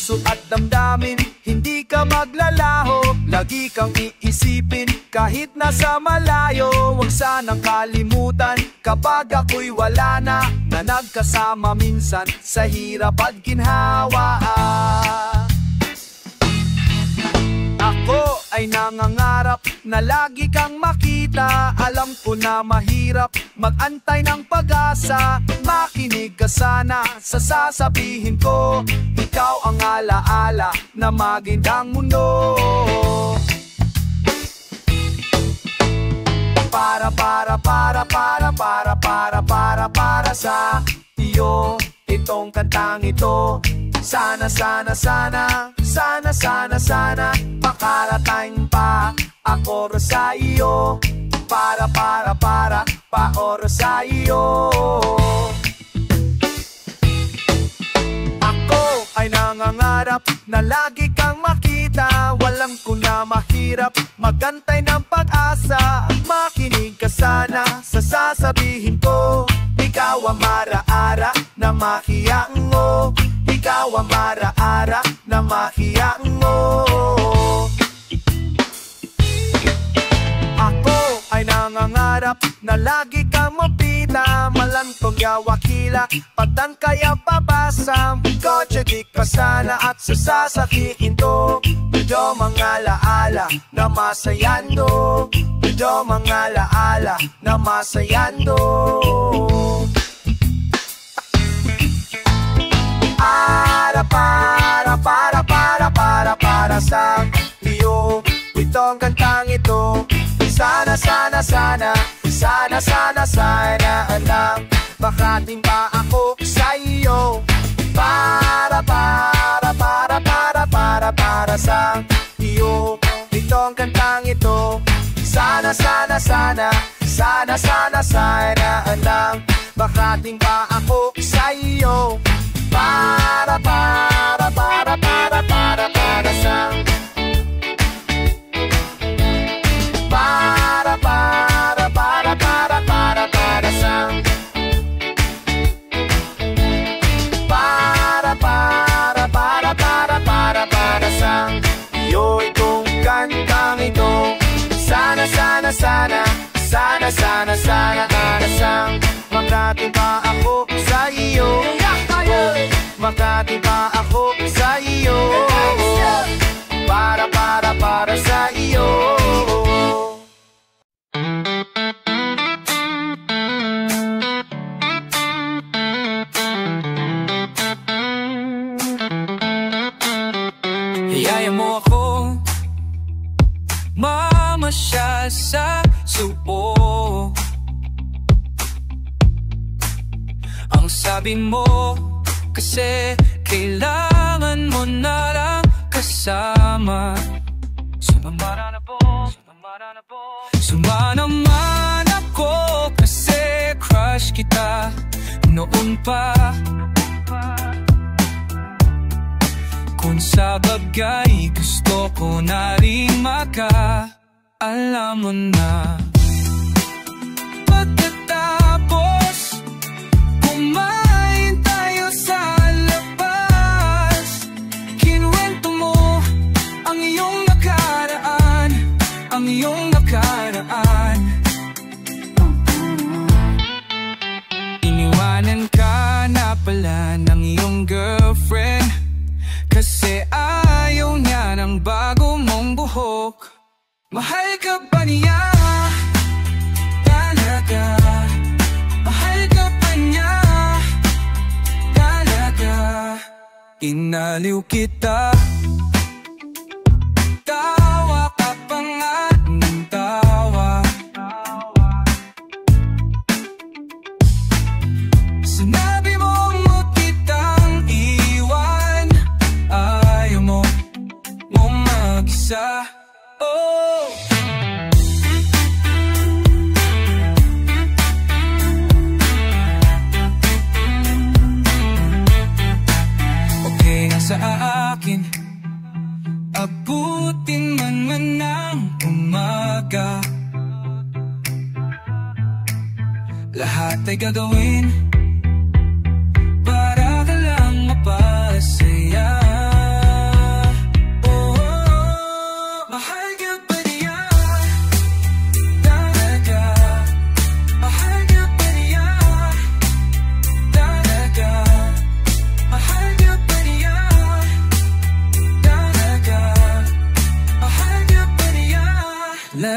puso at damdamin, hindi ka maglalaho. Lagi kang iisipin kahit nasa malayo. Huwag sanang kalimutan kapag ako'y wala na, na nagkasama minsan sa hirap at ginhawa. Ako ay nangangarap na lagi kang makita. Alam ko na mahirap mag-antay ng pag-asa. Makinig ka sana sa sasabihin ko. Ikaw ang alaala na magandang mundo. Para sa iyo itong kantang ito. Sana pakarating pa ako sa iyo. Para oro sa iyo. Ako ay nangangarap na lagi kang makita. Walang ko na mahirap magantay ng pag-asa. Makinig ka sana sa sasabihin ko. Ikaw ang mara-ara na mahiyang mo. Ikaw ang mara-ara na mahiyang mo. Ako ay nangangarap na lagi kang mapita. Malantong yawakila, patang kaya papasa. Kotse di ka sana at sasasakihin to. Medyo mga laala na masayando. Medyo mga laala na masayando. Para sa iyo itong kantang ito. Sana alam makating pa ako sa iyo. Para sa iyo itong kantang ito. Sana alam makating pa ako sa iyo. Para sa iyo itong kantang ito. Sana makating pa ako sa iyo. Makating pa ako sa iyo. Para sa iyo. Hiyaya mo ako mamasyal sa Subo. Ang sabi mo kasi kailangan mo na lang kasama. Sumanaman ako kasi crush kita noon pa. Kung sa bagay gusto ko na rin alam mo na. Pagkatapos kumain tayo sa labas, kinuwento mo ang iyong nakaraan, ang iyong nakaraan. Iniwanan ka na pala ng iyong girlfriend kasi ayaw niya ng bago mong buhok. Mahal ka ba niya? Talaga? Mahal ka ba niya? Talaga? Inaliw kita. Tawa ka pa nga ng tawa. Sinabi mong huwag kitang iwan. Ayaw mo mag-isa. Oh! Okay nga sa akin, abutin man ng umaga. Lahat ay gagawin para ka lang mapasaya.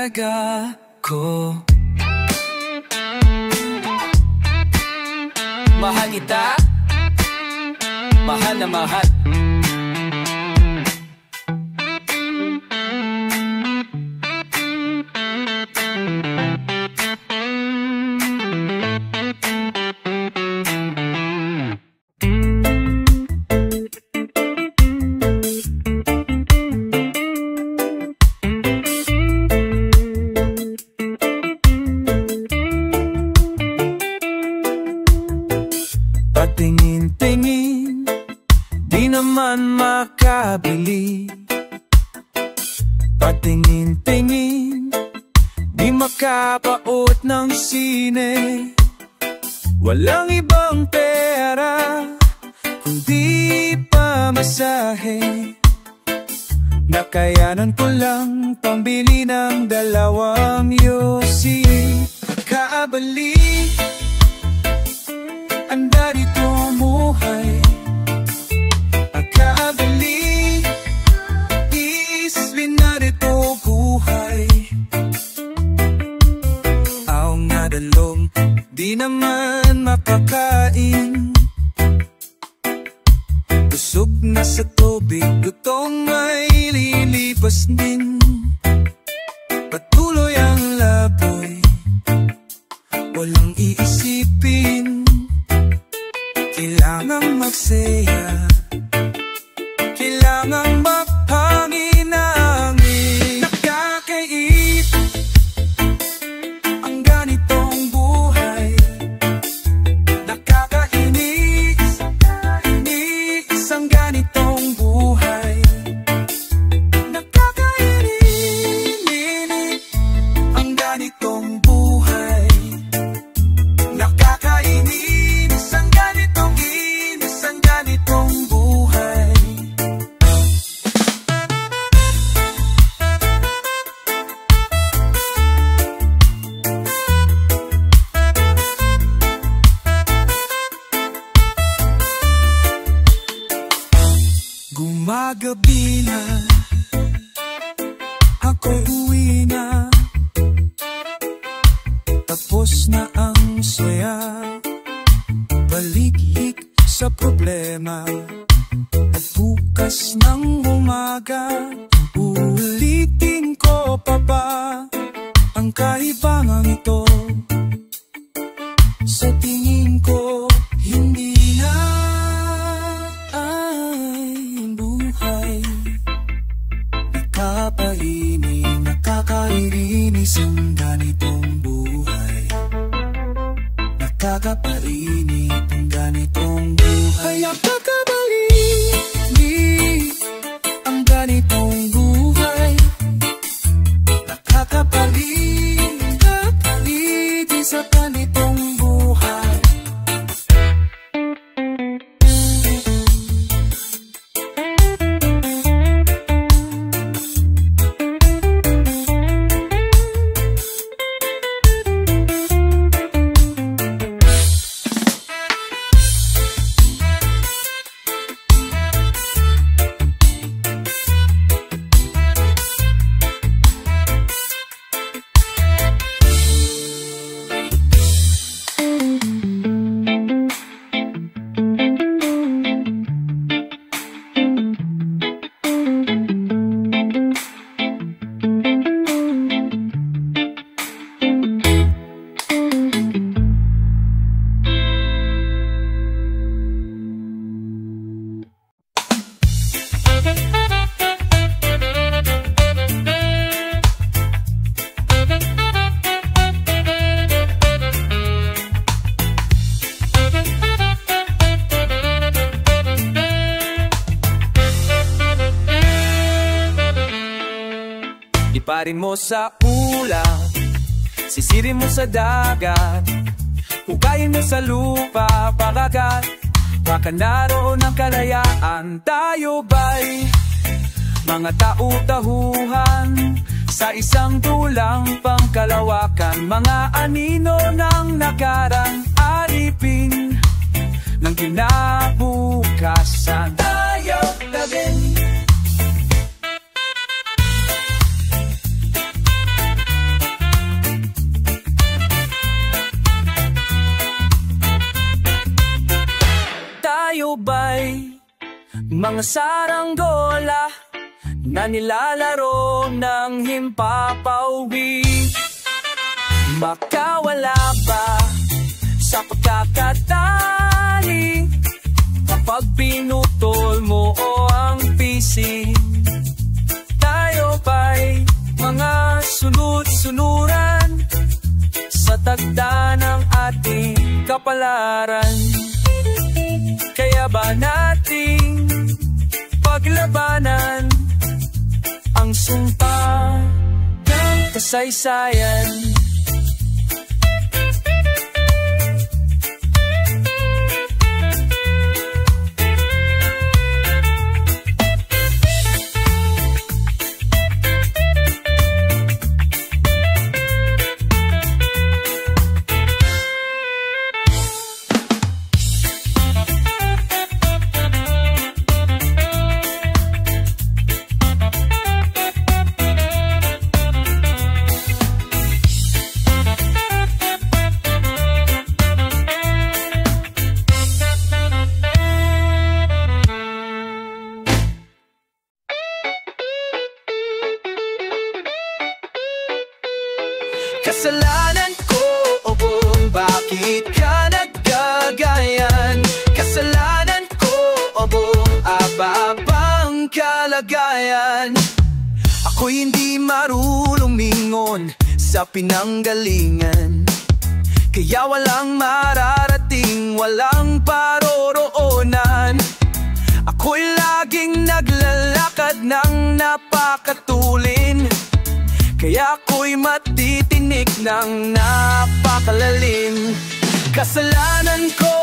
talaga ko. Mahal kita, mahal na mahal. Patingin-tingin, di naman makabili. Patingin-tingin, di makapaot ng sine. Walang ibang pera, kundi pamasahe. Nakayanan ko lang pambili ng dalawang yosi. Kaabali, anda dito muhay. Akabali, iisli na dito buhay. Aw nga dalong, di naman mapakain. Busog na sa tubig, gutom ay lilipas din. Patuloy ang laboy, walang iisipin. Kailangang magsaya, kailangang magpanginangin. Nakakainis ang ganitong buhay. Nakakainis, inis ang ganitong buhay. Nakakainis ang ganitong buhay. Nakakainis ang ganitong buhay. Gumagabi na, ako uwi na. Tapos na ang saya, balik-lik sa problema. At bukas ng umaga, uulitin ko pa ba ang kaibangang ito? Sa tingin ko, hindi na ay buhay. Nakakainis ang ganitong buhay. Nakakainis ang ganitong buhay. Ang ganitong buhay. Nakakapalit sa ganitong buhay. Iparin mo sa ulam, sisirin mo sa dagat, hugayin mo sa lupa, pagagat. Baka naroon ang kalayaan. Tayo ba'y mga tau-tahuhan sa isang tulang pangkalawakan? Mga anino ng nakarang alipin ng kinabukasan. Tayo na din. Mga saranggola na nilalaro ng himpapauwi, makawala ba sa pagkakatali kapag pinutol mo ang pisik? Tayo ba'y mga sunod-sunuran sa tagda ng ating kapalaran? Kaya ba nating paglabanan ang sumpa ng kasaysayan? Kasalanan ko o kung bakit ka nagkagayan? Kasalanan ko o buong ababang kalagayan? Ako'y hindi marunong mingon sa pinanggalingan, kaya walang mararating, walang paroroonan. Ako'y laging naglalakad ng napakatulin, kaya ako'y matitinik ng napakalalim. Kasalanan ko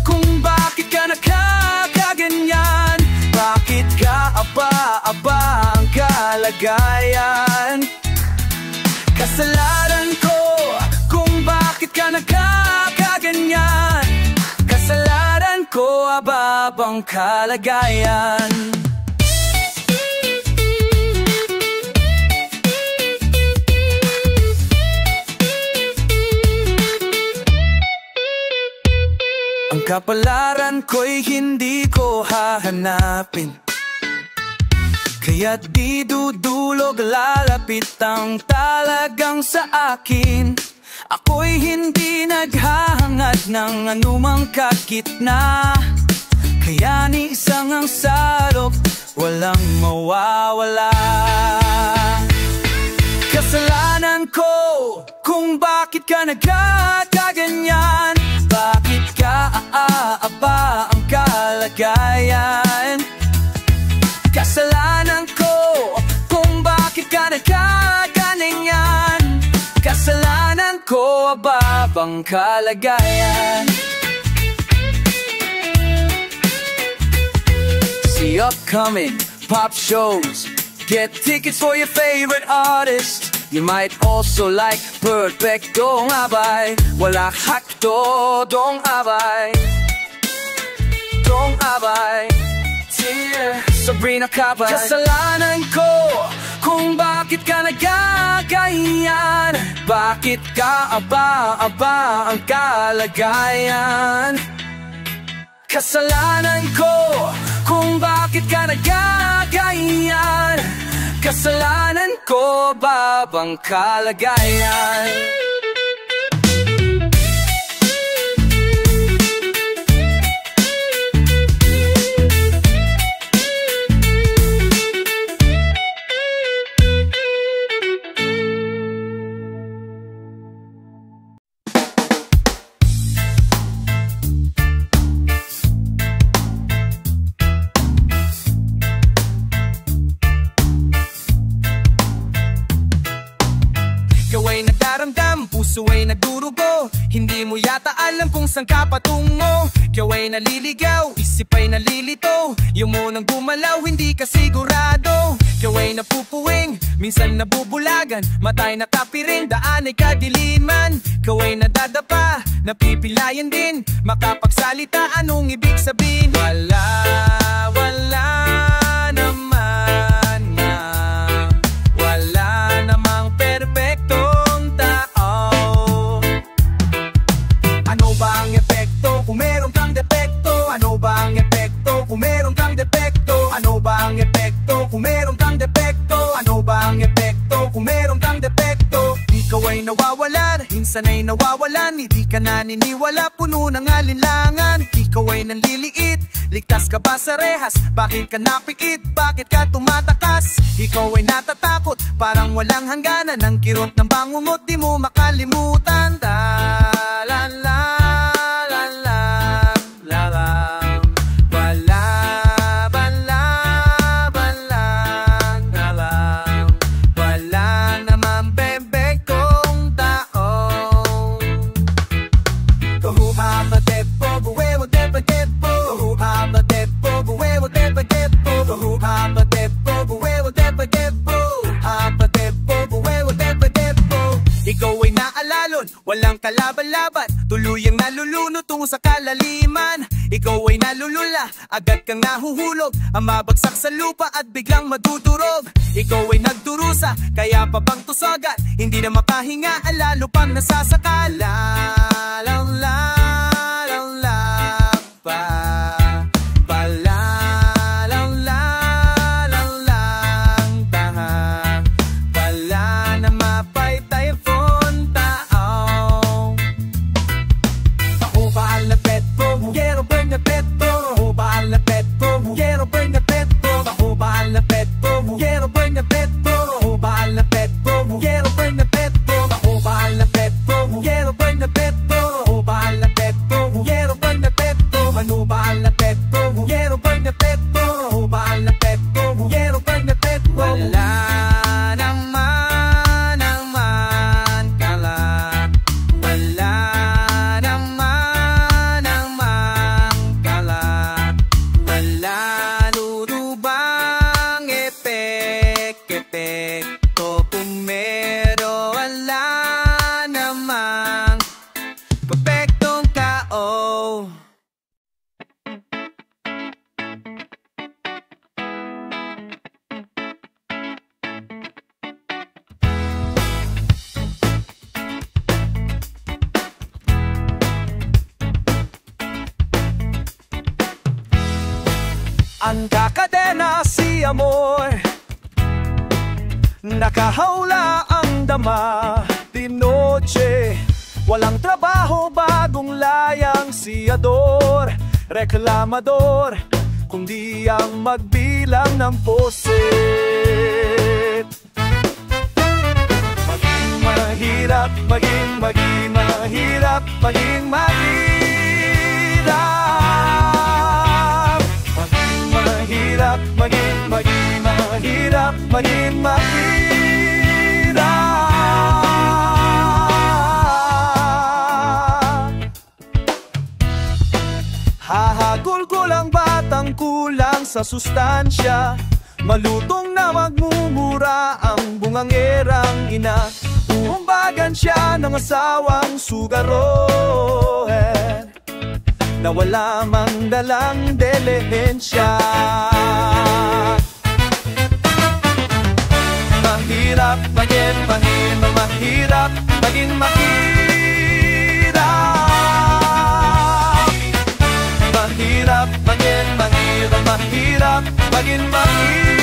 kung bakit ka nakakaganyan, bakit ka aba-aba ang kalagayan. Kasalanan ko kung bakit ka nakakaganyan, kasalanan ko aba-abang kalagayan. Ang kapalaran ko'y hindi ko hahanapin, kaya't di dudulog lalapit ang talagang sa akin. Ako'y hindi naghahangad ng anumang kakitna, kaya ni isang ang salok, walang mawawala. Kasalanan ko kung bakit ka nagkakaganyan, bakit ka aaba ang kalagayan. Kasalanan ko kung bakit ka nagkaganyan, kasalanan ko ababang kalagayan. See upcoming pop shows, get tickets for your favorite artist. You might also like Perfectong Abay, wala hakto dong abay, dong abay, dear Sabrina Cabay. Kasalanan ko kung bakit ka nagkagayan, bakit ka aba-aba ang kalagayan. Kasalanan ko kung bakit ka nagkagayan, kasalanan ko babang kalagayan. Puso ay nagdurugo, hindi mo yata alam kung saan ka patungo. Ikaw ay naliligaw, isip ay nalilito, yung munang gumalaw, hindi ka sigurado. Ikaw ay napupuwing, minsan nabubulagan, mata'y nakapiring, daan ay kadiliman. Ikaw ay nadadapa, napipilayan din, makapagsalita, anong ibig sabihin? Wala naman na, wala namang perpektong tao. Ano ba ang epekto kung meron kang depekto? Ano ba ang epekto kung meron kang depekto? minsan ay nawawalan. Hindi ka naniniwala, puno ng alinlangan. Ikaw ay nanliliit, ligtas ka ba sa rehas? Bakit ka napikit? Bakit ka tumatakas? Ikaw ay natatakot, parang walang hangganan. Ang kirot ng bangungot, di mo makalimutan. La la la la la la. Bala bala bala la la. Wala naman bebe kong tao. Who have a dead for buwe will never get for. Who have a dead for buwe will never get for. Who have a dead for buwe will never get for. Have a dead for buwe will never get for. Ikaw ay naalalon, walang kalaban-laban, tuluyang nalulunod tungo sa kalaliman. Ikaw ay nalulula, agad kang nahuhulog, ang mabagsak sa lupa at biglang madudurog. Ikaw ay nagdurusa, kaya pa bang tusagat? Hindi na makahinga, lalo pang nasasakala. La la la la pa. Pala la la la lang taha. Pala na mapay tayo phone tao. Ako ba ang lapet po? Quiero bring the pet po. Ako ba ang lapet po? Quiero bring the pet po. Ako ba ang lapet po? Quiero bring the pet po. Ako ba ang lapet po? Quiero bring the pet po. Ako ba ang lapet po? Quiero bring the pet po. Ako ba ang lapet po? Quiero bring the pet po. Ano ba ang lapet po? Quiero bring the pet po. Ako ba ang lapet po? Quiero bring the pet po. Wala naman kala. Wala naman kala. Wala nurubang epek-epekto pumero. Wala namang perfectong tao. Ang kakadena si amor, nakahawla ang dama. Di noche, walang trabaho, bagong layang siyador. Reklamador, kundi ang magbilang ng poset. Maging mahirap, maging mahirap, maging mahirap. Maging mahirap, maging mahirap. Hahagulgol ang batang kulang sa sustansya, malutong na magmumura ang bungangerang ina. Umbagan siya ng asawang sugarohen, na wala mang dalang delehensya. Mahirap, maging mahirap, maging mahirap. Mahirap, maging mahirap, maging mahirap.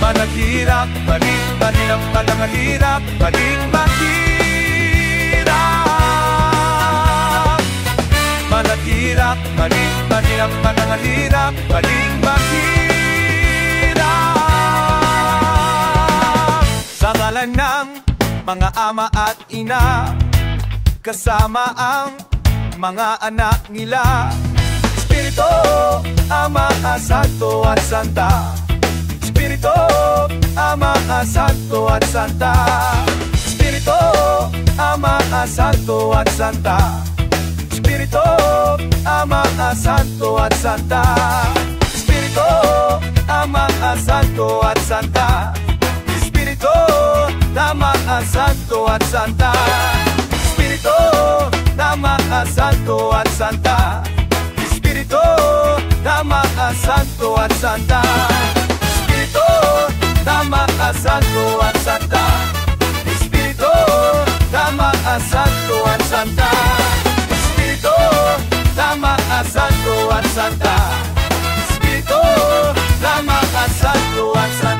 Mahirap, maging mahirap, mahirap, maging mahirap. Mahirap, maging mahirap, mahirap, maging mahirap. Sa ngalan ng mga ama at ina, kasama ang mga anak nila, Espiritu, Ama, Santo at Santa. Espiritu, Ama, Santo at Santa. Espiritu, Ama, Santo at Santa. Espiritu, Ama, Santo at Santa. Espiritu, Ama at Santo at Santa. Espiritu, Ama at Santo at Santa. Espiritu, Ama at Santo at Santa. Espiritu, Ama at Santo at Santa. Espiritu, Ama at Santo at Santa. Espiritu, Ama at Santo at Santa. Espiritu, Ama at Santo at Santa. Espiritu, Ama at Santo at Santa.